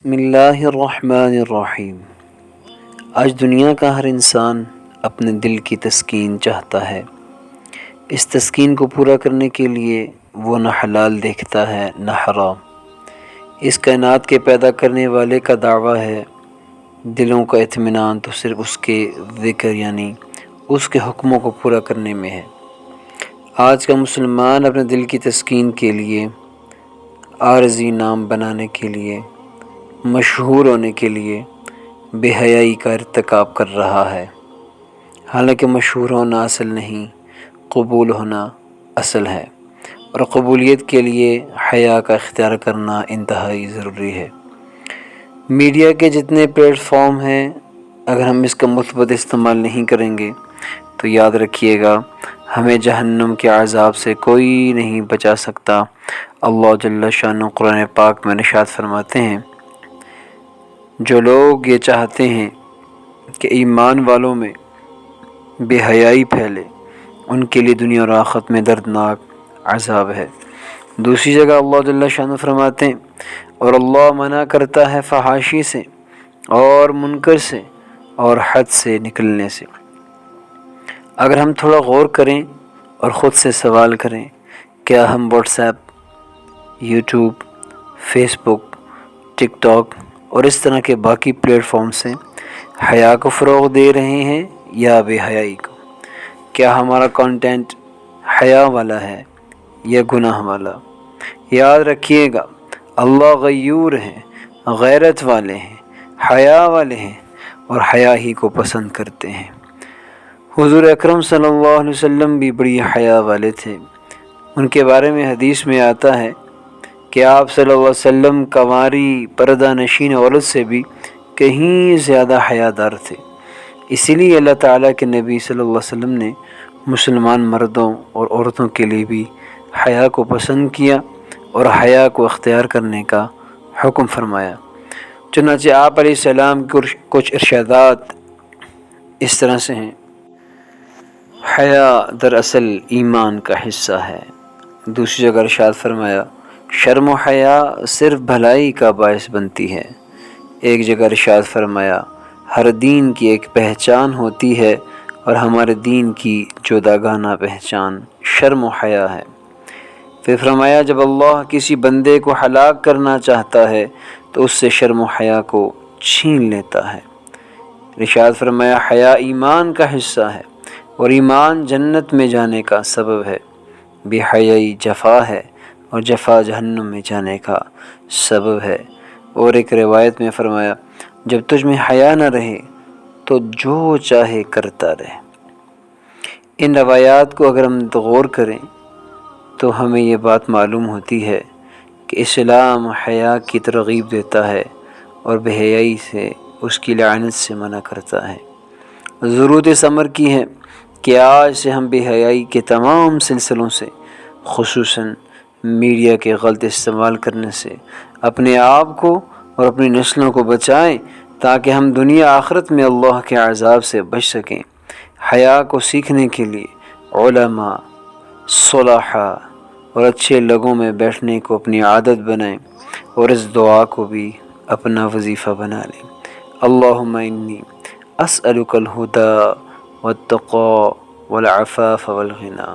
بسم اللہ الرحمن الرحیم۔ آج دنیا کا ہر انسان اپنے دل کی تسکین چاہتا ہے۔ اس تسکین کو پورا کرنے کے لیے وہ نہ حلال دیکھتا ہے نہ حرام۔ اس کائنات کے پیدا کرنے والے کا دعویٰ ہے دلوں کا اطمینان تو صرف اس کے ذکر یعنی اس کے حکموں کو پورا کرنے میں ہے۔ آج کا مسلمان اپنے دل کی تسکین کے لیے، عارضی نام بنانے کے لیے، مشہور ہونے کے لیے بے حیائی کا ارتکاب کر رہا ہے، حالانکہ مشہور ہونا اصل نہیں، قبول ہونا اصل ہے، اور قبولیت کے لیے حیا کا اختیار کرنا انتہائی ضروری ہے۔ میڈیا کے جتنے پلیٹ فارم ہیں، اگر ہم اس کا مثبت استعمال نہیں کریں گے تو یاد رکھیے گا ہمیں جہنم کے عذاب سے کوئی نہیں بچا سکتا۔ اللہ جل شانہ قرآن پاک میں ارشاد فرماتے ہیں، جو لوگ یہ چاہتے ہیں کہ ایمان والوں میں بے حیائی پھیلے، ان کے لیے دنیا اور آخرت میں دردناک عذاب ہے۔ دوسری جگہ اللہ جل شانہ فرماتے ہیں، اور اللہ منع کرتا ہے فحاشی سے اور منکر سے اور حد سے نکلنے سے۔ اگر ہم تھوڑا غور کریں اور خود سے سوال کریں، کیا ہم واٹس ایپ، یوٹیوب، فیس بک، ٹک ٹاک اور اس طرح کے باقی پلیٹ فارم سے حیا کو فروغ دے رہے ہیں یا بے حیائی کو؟ کیا ہمارا کانٹینٹ حیا والا ہے یا گناہ والا؟ یاد رکھیے گا اللہ غیور ہیں، غیرت والے ہیں، حیا والے ہیں اور حیا ہی کو پسند کرتے ہیں۔ حضور اکرم صلی اللہ علیہ وسلم بھی بڑی حیا والے تھے۔ ان کے بارے میں حدیث میں آتا ہے کہ آپ صلی اللہ علیہ وسلم کنواری پردہ نشین عورت سے بھی کہیں زیادہ حیا دار تھے۔ اسی لیے اللہ تعالیٰ کے نبی صلی اللہ علیہ وسلم نے مسلمان مردوں اور عورتوں کے لیے بھی حیا کو پسند کیا اور حیا کو اختیار کرنے کا حکم فرمایا۔ چنانچہ آپ علیہ السلام کے کچھ ارشادات اس طرح سے ہیں، حیا دراصل ایمان کا حصہ ہے۔ دوسری جگہ ارشاد فرمایا، شرم و حیا صرف بھلائی کا باعث بنتی ہے۔ ایک جگہ ارشاد فرمایا، ہر دین کی ایک پہچان ہوتی ہے اور ہمارے دین کی جداگانہ پہچان شرم و حیا ہے۔ پھر فرمایا، جب اللہ کسی بندے کو ہلاک کرنا چاہتا ہے تو اس سے شرم و حیا کو چھین لیتا ہے۔ ارشاد فرمایا، حیا ایمان کا حصہ ہے اور ایمان جنت میں جانے کا سبب ہے۔ بے حیائی جفا ہے اور جفا جہنم میں جانے کا سبب ہے۔ اور ایک روایت میں فرمایا، جب تجھ میں حیا نہ رہے تو جو چاہے کرتا رہے۔ ان روایات کو اگر ہم غور کریں تو ہمیں یہ بات معلوم ہوتی ہے کہ اسلام حیا کی ترغیب دیتا ہے اور بے حیائی سے، اس کی لعنت سے منع کرتا ہے۔ ضرورت اس امر کی ہے کہ آج سے ہم بے حیائی کے تمام سلسلوں سے، خصوصاً میڈیا کے غلط استعمال کرنے سے اپنے آپ کو اور اپنی نسلوں کو بچائیں، تاکہ ہم دنیا آخرت میں اللہ کے عذاب سے بچ سکیں۔ حیا کو سیکھنے کے لیے علماء، صلحاء اور اچھے لوگوں میں بیٹھنے کو اپنی عادت بنائیں اور اس دعا کو بھی اپنا وظیفہ بنا لیں، اللہم انی اسألک الہدی والتقی والعفاف والغنی۔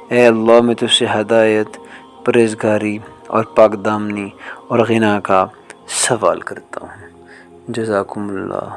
اے اللہ، میں تجھ سے ہدایت، پرہیزگاری اور پاک دامنی اور غنا کا سوال کرتا ہوں۔ جزاکم اللہ۔